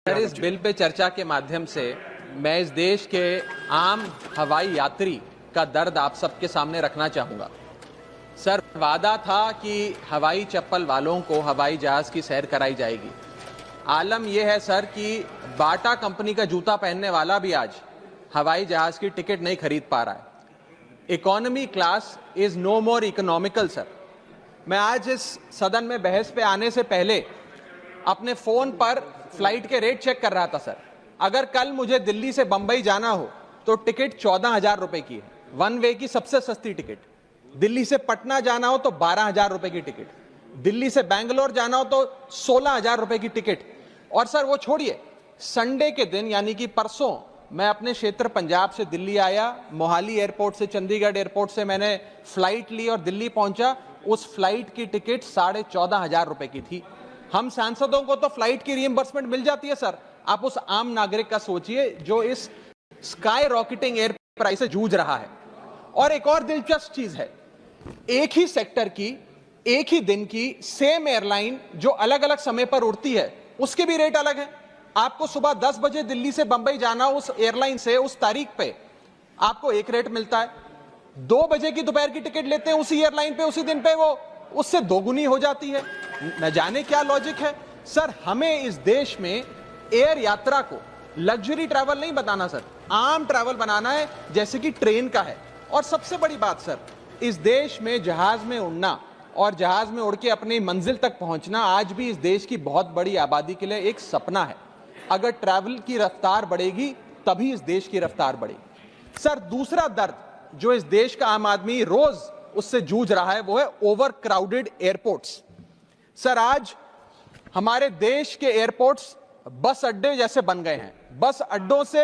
Sir, इस bill pay चर्चा के माध्यम से मैं इस देश के आम हवाई यात्री का दर्द आप सबके सामने रखना चाहूंगा। सर, वादा था कि हवाई चप्पल वालों को हवाई जहाज की सैर कराई जाएगी। आलम यह है सर कि बाटा कंपनी का जूता पहनने वाला भी आज हवाई जहाज की टिकट नहीं खरीद पा रहा है। Economy class is no more economical. Sir, मैं आज इस सदन में बहस पे आने से पहले अपने फोन पर फ्लाइट के रेट चेक कर रहा था। सर, अगर कल मुझे दिल्ली से बंबई जाना हो तो टिकट 14,000 रुपए की है, वन वे की सबसे सस्ती टिकट। दिल्ली से पटना जाना हो तो 12,000 रुपए की टिकट, दिल्ली से बैंगलोर जाना हो तो 16,000 रुपए की टिकट। और सर वो छोड़िए, संडे के दिन यानी कि परसों मैं अपने क्षेत्र पंजाब से दिल्ली आया, मोहाली एयरपोर्ट से चंडीगढ़ एयरपोर्ट से मैंने फ्लाइट ली और दिल्ली पहुंचा। उस फ्लाइट की टिकट 14,500 रुपए की थी। हम सांसदों को तो फ्लाइट की रीइंबर्समेंट मिल जाती है सर, आप उस आम नागरिक का सोचिए जो इस स्काई रॉकेटिंग एयर प्राइस से जूझ रहा है। और एक और दिलचस्प चीज है, एक ही सेक्टर की एक ही दिन की सेम एयरलाइन जो अलग अलग समय पर उड़ती है उसके भी रेट अलग है। आपको सुबह 10 बजे दिल्ली से बंबई जाना, उस एयरलाइन से उस तारीख पे आपको एक रेट मिलता है। 2 बजे की दोपहर की टिकट लेते हैं उसी एयरलाइन पे, उसी दिन पे वो उससे दोगुनी हो जाती है। न जाने क्या लॉजिक है। सर, हमें इस देश में एयर यात्रा को लग्जरी ट्रैवल नहीं बनाना सर, आम ट्रैवल बनाना है जैसे कि ट्रेन का है। और सबसे बड़ी बात सर, इस देश में जहाज में उड़ना और जहाज में उड़ के अपनी मंजिल तक पहुंचना आज भी इस देश की बहुत बड़ी आबादी के लिए एक सपना है। अगर ट्रैवल की रफ्तार बढ़ेगी तभी इस देश की रफ्तार बढ़ेगी। सर, दूसरा दर्द जो इस देश का आम आदमी रोज उससे जूझ रहा है वो है ओवर क्राउडेड एयरपोर्ट्स। सर, आज हमारे देश के एयरपोर्ट्स बस अड्डे जैसे बन गए हैं। बस अड्डों से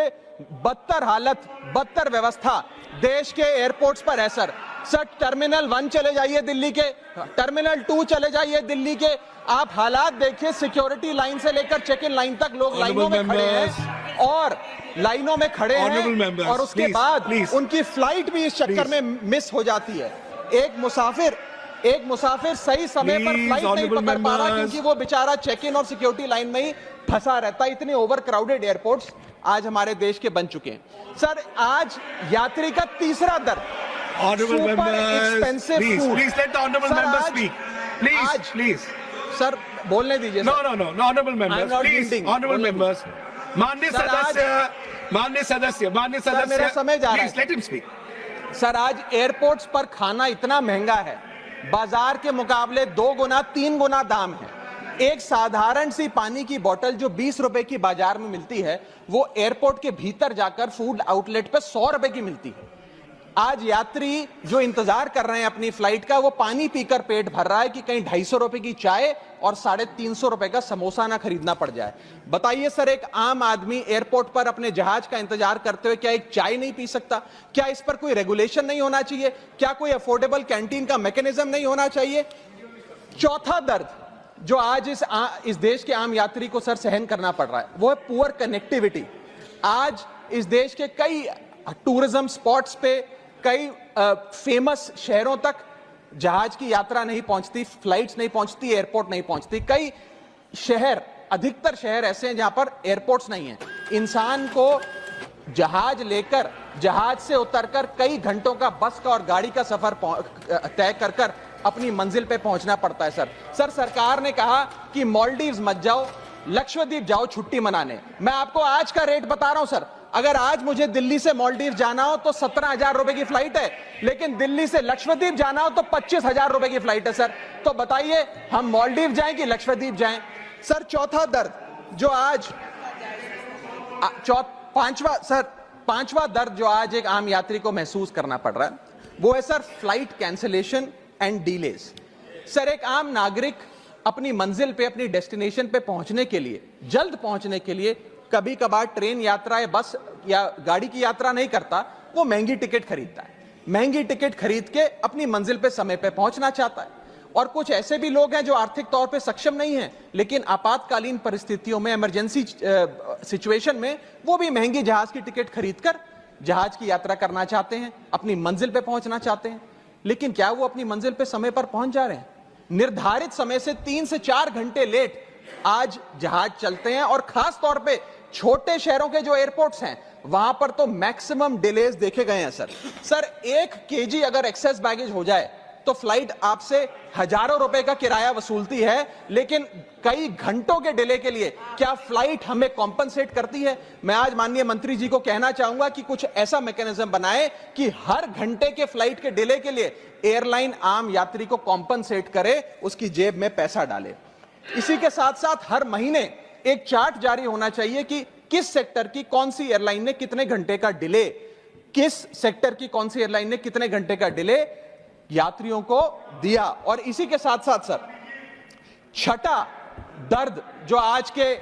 बदतर हालत, बदतर व्यवस्था देश के एयरपोर्ट्स पर है सर। सर, टर्मिनल 1 चले जाइए दिल्ली के, टर्मिनल 2 चले जाइए दिल्ली के, आप हालात देखिए। सिक्योरिटी लाइन से लेकर चेक इन लाइन तक लोग लाइनों में खड़े हैं और लाइनों में खड़े हैं और उसके बाद उनकी फ्लाइट भी इस चक्कर में मिस हो जाती है। एक मुसाफिर सही समय पर फ्लाइट नहीं पकड़ पा रहा क्योंकि वो बेचारा चेक इन और सिक्योरिटी लाइन में ही फंसा रहता है। इतने ओवर क्राउडेड एयरपोर्ट्स आज हमारे देश के बन चुके हैं। सर, आज यात्री का तीसरा दर्द, सर बोलने दीजिए। मेरा समय जा रहा है। सर, आज एयरपोर्ट्स पर खाना इतना महंगा है, बाजार के मुकाबले 2 गुना 3 गुना दाम है। एक साधारण सी पानी की बोतल जो 20 रुपए की बाजार में मिलती है वो एयरपोर्ट के भीतर जाकर फूड आउटलेट पे 100 रुपए की मिलती है। आज यात्री जो इंतजार कर रहे हैं अपनी फ्लाइट का, वो पानी पीकर पेट भर रहा है कि कहीं 250 रुपए की चाय और 350 रुपए का समोसा ना खरीदना पड़ जाए। बताइए सर, एक आम आदमी एयरपोर्ट पर अपने जहाज का इंतजार करते हुए क्या एक चाय नहीं पी सकता? क्या इस पर कोई रेगुलेशन नहीं होना चाहिए? क्या कोई अफोर्डेबल कैंटीन का मैकेनिज्म नहीं होना चाहिए? चौथा दर्द जो आज इस देश के आम यात्री को सर सहन करना पड़ रहा है वो है पुअर कनेक्टिविटी। आज इस देश के कई टूरिज्म स्पॉट्स पे, कई फेमस शहरों तक जहाज की यात्रा नहीं पहुंचती, फ्लाइट्स नहीं पहुंचती, एयरपोर्ट नहीं पहुंचती। कई शहर, अधिकतर शहर ऐसे हैं जहां पर एयरपोर्ट्स नहीं है। इंसान को जहाज लेकर, जहाज से उतरकर कई घंटों का बस का और गाड़ी का सफर तय कर अपनी मंजिल पे पहुंचना पड़ता है। सर, सरकार ने कहा कि मालदीव्स मत जाओ, लक्षद्वीप जाओ छुट्टी मनाने। मैं आपको आज का रेट बता रहा हूं सर, अगर आज मुझे दिल्ली से मालदीव जाना हो तो 17,000 रुपए की फ्लाइट है, लेकिन दिल्ली से लक्षद्वीप जाना हो तो 25,000 रुपए की फ्लाइट है। सर, तो बताइए हम मालदीव जाएं कि लक्षद्वीप जाएं? सर, चौथा दर्द जो आज पांचवा दर्द जो आज एक आम यात्री को महसूस करना पड़ रहा है वो है sir flight cancellation and delays. Sir, एक आम नागरिक अपनी मंजिल पे, अपनी डेस्टिनेशन पे पहुंचने के लिए, जल्द पहुंचने के लिए कभी कभार ट्रेन यात्रा या बस या गाड़ी की यात्रा नहीं करता, वो महंगी टिकट खरीदता है। महंगी टिकट खरीद के अपनी मंजिल पे समय पे पहुंचना चाहता है। और कुछ ऐसे भी लोग हैं जो आर्थिक तौर पे सक्षम नहीं हैं, लेकिन आपातकालीन परिस्थितियों में, इमरजेंसी सिचुएशन में वो भी महंगी जहाज की टिकट खरीदकर जहाज की यात्रा करना चाहते हैं, अपनी मंजिल पे पहुंचना चाहते हैं। लेकिन क्या वो अपनी मंजिल पे समय पर पहुंच जा रहे हैं? निर्धारित समय से 3 से 4 घंटे लेट आज जहाज चलते हैं, और खास तौर पे छोटे शहरों के जो एयरपोर्ट्स हैं वहां पर तो मैक्सिमम डिलेज देखे गए हैं सर 1 केजी अगर एक्सेस बैगेज हो जाए तो फ्लाइट आपसे हजारों रुपए का किराया वसूलती है, लेकिन कई घंटों के डिले के लिए क्या फ्लाइट हमें कॉम्पनसेट करती है? मैं आज माननीय मंत्री जी को कहना चाहूंगा कि कुछ ऐसा मैकेनिज्म बनाए कि हर घंटे के फ्लाइट के डिले के लिए एयरलाइन आम यात्री को कॉम्पनसेट करे, उसकी जेब में पैसा डाले। इसी के साथ साथ हर महीने एक चार्ट जारी होना चाहिए कि किस सेक्टर की कौन सी एयरलाइन ने कितने घंटे का डिले, किस सेक्टर की कौन सी एयरलाइन ने कितने घंटे का डिले यात्रियों को दिया। और इसी के साथ साथ सर छठा दर्द जो आज के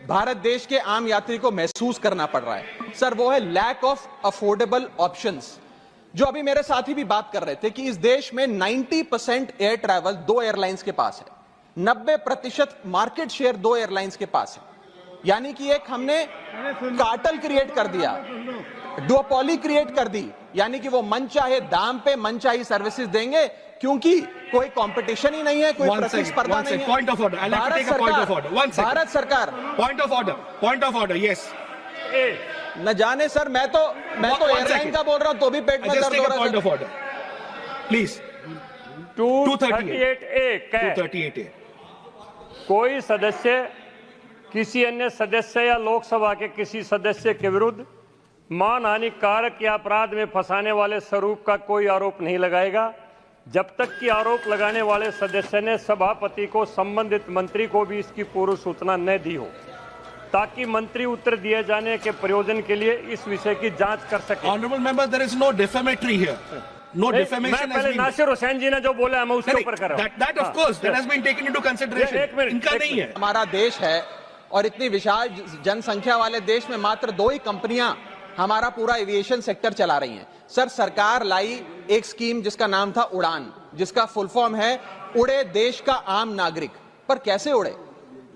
भारत देश के आम यात्री को महसूस करना पड़ रहा है सर, वो है लैक ऑफ अफोर्डेबल ऑप्शंस। जो अभी मेरे साथी भी बात कर रहे थे कि इस देश में 90% एयर ट्रैवल 2 एयरलाइंस के पास है, 90% मार्केट शेयर 2 एयरलाइंस के पास है। यानी कि एक हमने कार्टेल क्रिएट कर दिया, डुओपोली क्रिएट कर दी, यानी कि वो मनचाहे दाम पे मनचाही सर्विसेज देंगे क्योंकि कोई कंपटीशन ही नहीं है, कोई प्रतिस्पर्धा नहीं है। Point of order. I'll have to take a point of order. One second. Bharat सरकार Point of order. Yes. न जाने सर, मैं तो एयरलाइन का बोल रहा हूं तो भी पेट में दर्द हो रहा है। Point of order. Please. 238A 238A. कोई सदस्य किसी अन्य सदस्य या लोकसभा के किसी सदस्य के विरुद्ध मानहानि कारक या अपराध में फंसाने वाले स्वरूप का कोई आरोप नहीं लगाएगा जब तक कि आरोप लगाने वाले सदस्य ने सभापति को संबंधित मंत्री को भी इसकी पूर्व सूचना न दी हो, ताकि मंत्री उत्तर दिए जाने के प्रयोजन के लिए इस विषय की जांच कर सके। Honorable member, there is no defamatory here. No defamation मैं पहले नासिर हुसैन जी ने जो बोला है मैं उसके ऊपर कर रहा हूं। That of course, that has been taken into consideration. एक मिनट, इनका नहीं है। हमारा देश है और इतनी विशाल जनसंख्या वाले देश में मात्र 2 ही कंपनियां हमारा पूरा एविएशन सेक्टर चला रही हैं। सर सरकार लाई एक स्कीम जिसका नाम था उड़ान, जिसका फुल फॉर्म है उड़े देश का आम नागरिक। पर कैसे उड़े?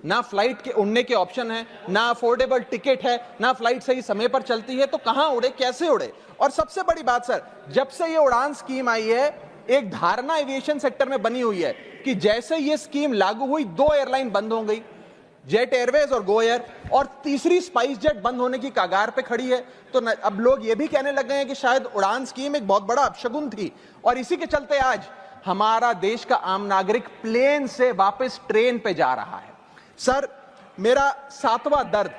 ना फ्लाइट के उड़ने के ऑप्शन है, ना अफोर्डेबल टिकट है, ना फ्लाइट सही समय पर चलती है, तो कहां उड़े, कैसे उड़े? और सबसे बड़ी बात सर, जब से ये उड़ान स्कीम आई है एक धारणा एविएशन सेक्टर में बनी हुई है कि जैसे ये स्कीम लागू हुई 2 एयरलाइन बंद हो गई, जेट एयरवेज और गो एयर, और तीसरी स्पाइस जेट बंद होने की कगार पे खड़ी है। तो अब लोग ये भी कहने लग गए हैं कि शायद उड़ान स्कीम एक बहुत बड़ा अपशगुन थी, और इसी के चलते आज हमारा देश का आम नागरिक प्लेन से वापस ट्रेन पे जा रहा है। सर मेरा 7वां दर्द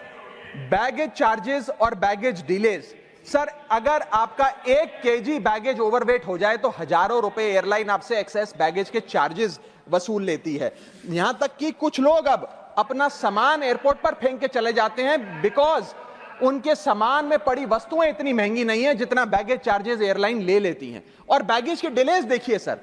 बैगेज चार्जेस और बैगेज डिलेज। सर अगर आपका 1 केजी बैगेज ओवरवेट हो जाए तो हजारों रुपए एयरलाइन आपसे एक्सेस बैगेज के चार्जेस वसूल लेती है। यहां तक कि कुछ लोग अब अपना सामान एयरपोर्ट पर फेंक के चले जाते हैं बिकॉज उनके सामान में पड़ी वस्तुएं इतनी महंगी नहीं है जितना बैगेज चार्जेस एयरलाइन ले लेती हैं। और बैगेज के डिलेज देखिए सर,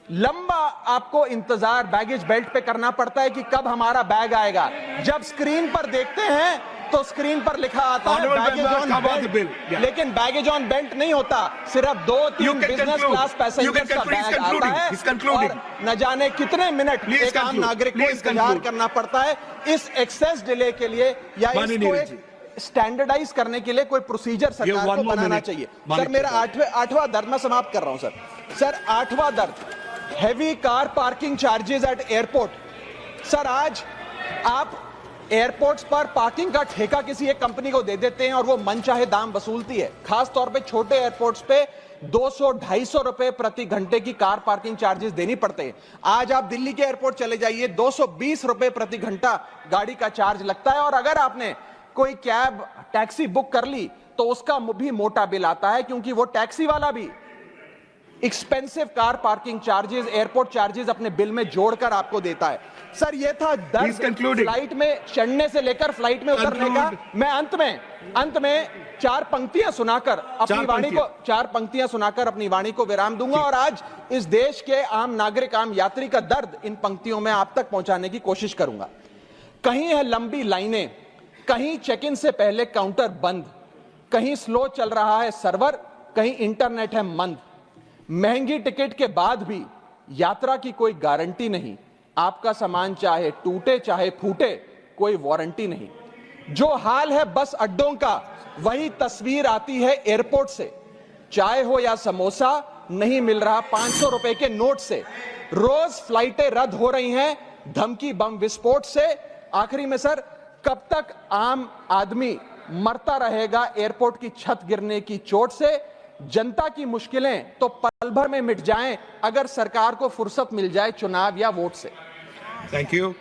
लंबा आपको इंतजार बैगेज बेल्ट पे करना पड़ता है कि कब हमारा बैग आएगा। जब स्क्रीन पर देखते हैं तो स्क्रीन पर लिखा आता है बैगेज ऑन बेल्ट, लेकिन बैगेज ऑन बेल्ट नहीं होता, सिर्फ 2-3 बिजनेस क्लास पैसेंजर्स का बैग आता है और न जाने कितने मिनट एक आम नागरिक को इंतजार करना पड़ता है। इस एक्सेस डिले के लिए या इसको स्टैंडर्डाइज करने के लिए कोई प्रोसीजर सरकार को बनाना चाहिए। सर मेरा 8वां दर्द मैं समाप्त कर रहा हूं सर 8वां दर्द, heavy car parking charges eight airport. Sir आज आप एयरपोर्ट्स पर पार्किंग का ठेका किसी एक कंपनी को दे देते हैं और वो मनचाहे दाम वसूलती है। खास तौर पे छोटे एयरपोर्ट्स पे 200-250 रुपए प्रति घंटे की कार पार्किंग चार्जेस देनी पड़ते हैं। आज आप दिल्ली के एयरपोर्ट चले जाइए, 220 रुपए प्रति घंटा गाड़ी का चार्ज लगता है, और अगर आपने कोई कैब टैक्सी बुक कर ली तो उसका भी मोटा बिल आता है, क्योंकि वो टैक्सी वाला भी expensive car parking charges, airport charges अपने बिल में जोड़कर आपको देता है। सर ये था दर्द फ्लाइट में चढ़ने से लेकर फ्लाइट में उतरने का। मैं अंत में 4 पंक्तियां सुनाकर अपनी वाणी को विराम दूंगा, और आज इस देश के आम नागरिक, आम यात्री का दर्द इन पंक्तियों में आप तक पहुंचाने की कोशिश करूंगा। कहीं है लंबी लाइनें, कहीं चेक इन से पहले काउंटर बंद, कहीं स्लो चल रहा है सर्वर, कहीं इंटरनेट है मंद। महंगी टिकट के बाद भी यात्रा की कोई गारंटी नहीं, आपका सामान चाहे टूटे चाहे फूटे कोई वारंटी नहीं। जो हाल है बस अड्डों का वही तस्वीर आती है एयरपोर्ट से। चाय हो या समोसा नहीं मिल रहा 500 रुपए के नोट से। रोज फ्लाइटें रद्द हो रही हैं धमकी, बम विस्फोट से। आखिरी में सर, कब तक आम आदमी मरता रहेगा एयरपोर्ट की छत गिरने की चोट से? जनता की मुश्किलें तो पल भर में मिट जाएं अगर सरकार को फुर्सत मिल जाए चुनाव या वोट से। Thank you.